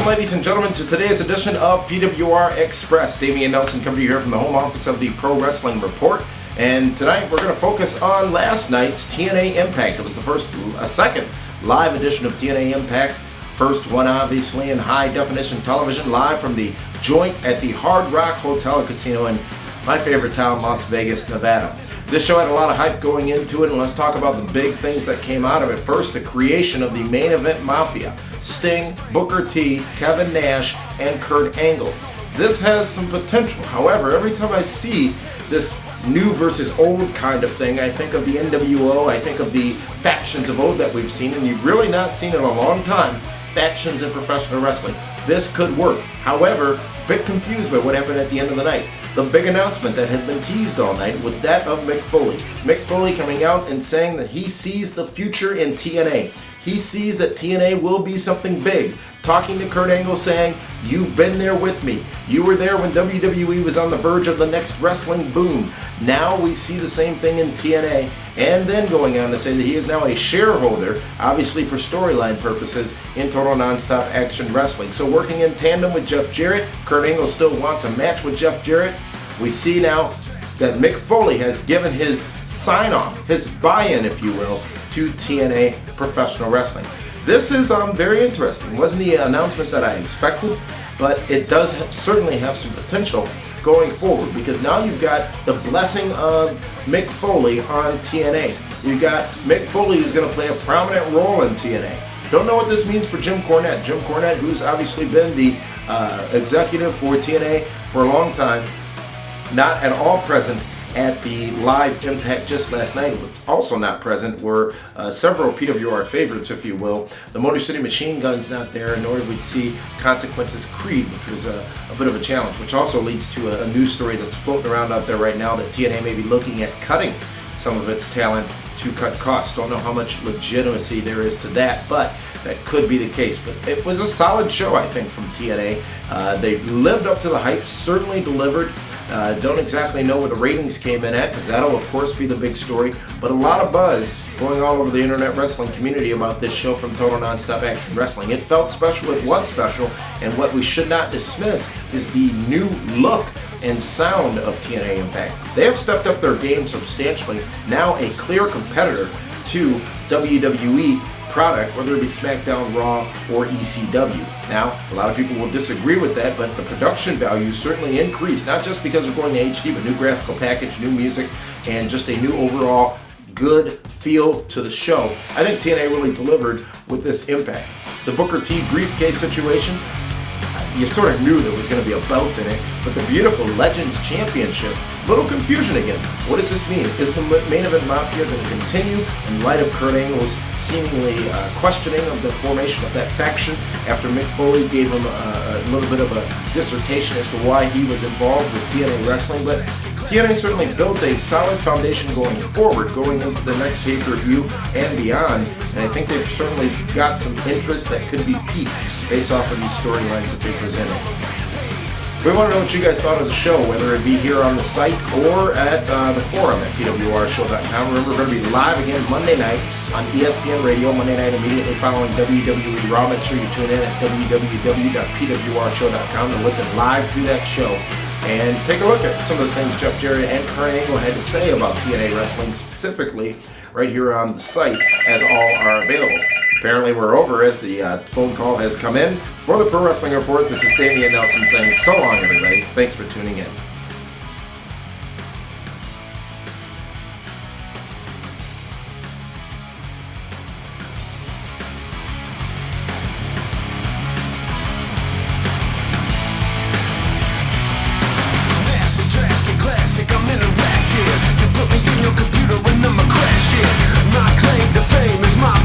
Welcome, ladies and gentlemen, to today's edition of PWR Express. Damian Nelson coming to you here from the home office of the Pro Wrestling Report. And tonight we're going to focus on last night's TNA Impact. It was a second live edition of TNA Impact. First one, obviously, in high-definition television, live from the joint at the Hard Rock Hotel and Casino in my favorite town, Las Vegas, Nevada. This show had a lot of hype going into it, and let's talk about the big things that came out of it. First, the creation of the Main Event Mafia. Sting, Booker T, Kevin Nash, and Kurt Angle. This has some potential. However, every time I see this new versus old kind of thing, I think of the NWO, I think of the factions of old that we've seen, and you've really not seen in a long time factions in professional wrestling. This could work. However, a bit confused by what happened at the end of the night. The big announcement that had been teased all night was that of Mick Foley. Mick Foley coming out and saying that he sees the future in TNA. He sees that TNA will be something big. Talking to Kurt Angle saying, "You've been there with me. You were there when WWE was on the verge of the next wrestling boom. Now we see the same thing in TNA." And then going on to say that he is now a shareholder, obviously for storyline purposes, in Total Nonstop Action Wrestling. So working in tandem with Jeff Jarrett, Kurt Angle still wants a match with Jeff Jarrett. We see now that Mick Foley has given his sign-off, his buy-in, if you will, to TNA Professional Wrestling. This is very interesting. It wasn't the announcement that I expected, but it does certainly have some potential going forward, because now you've got the blessing of Mick Foley on TNA. You've got Mick Foley who's going to play a prominent role in TNA. Don't know what this means for Jim Cornette. Jim Cornette, who's obviously been the executive for TNA for a long time, not at all present at the live Impact just last night. What's also not present were several PWR favorites, if you will. The Motor City Machine Guns not there, nor did we see Consequences Creed, which was a bit of a challenge, which also leads to a news story that's floating around out there right now that TNA may be looking at cutting some of its talent to cut costs. Don't know how much legitimacy there is to that, but that could be the case. But it was a solid show, I think, from TNA. They lived up to the hype, certainly delivered. Don't exactly know where the ratings came in at, because that'll of course be the big story, but a lot of buzz going all over the internet wrestling community about this show from Total Nonstop Action Wrestling. It felt special, it was special, and what we should not dismiss is the new look and sound of TNA Impact. They have stepped up their game substantially, now a clear competitor to WWE product, whether it be SmackDown, Raw, or ECW. Now, a lot of people will disagree with that, but the production value certainly increased, not just because of going to HD, but new graphical package, new music, and just a new overall good feel to the show. I think TNA really delivered with this Impact. The Booker T briefcase situation, you sort of knew there was going to be a belt in it, but the beautiful Legends Championship, little confusion again. What does this mean? Is the Main Event Mafia going to continue in light of Kurt Angle's seemingly questioning of the formation of that faction after Mick Foley gave him a little bit of a dissertation as to why he was involved with TNA Wrestling? But TNA certainly built a solid foundation going forward, going into the next pay-per-view and beyond, and I think they've certainly got some interest that could be piqued based off of these storylines that they presented. We want to know what you guys thought of the show, whether it be here on the site or at the forum at pwrshow.com. Remember, we're going to be live again Monday night on ESPN Radio, Monday night immediately following WWE Raw. Make sure you tune in at www.pwrshow.com to listen live to that show and take a look at some of the things Jeff Jarrett and Kurt Angle had to say about TNA Wrestling specifically right here on the site, as all are available. Apparently we're over, as the phone call has come in. For the Pro Wrestling Report, this is Damian Nelson saying so long, everybody. Thanks for tuning in. Massive, drastic, classic, I'm interactive. You put me in your computer and I'ma crash it. My claim to fame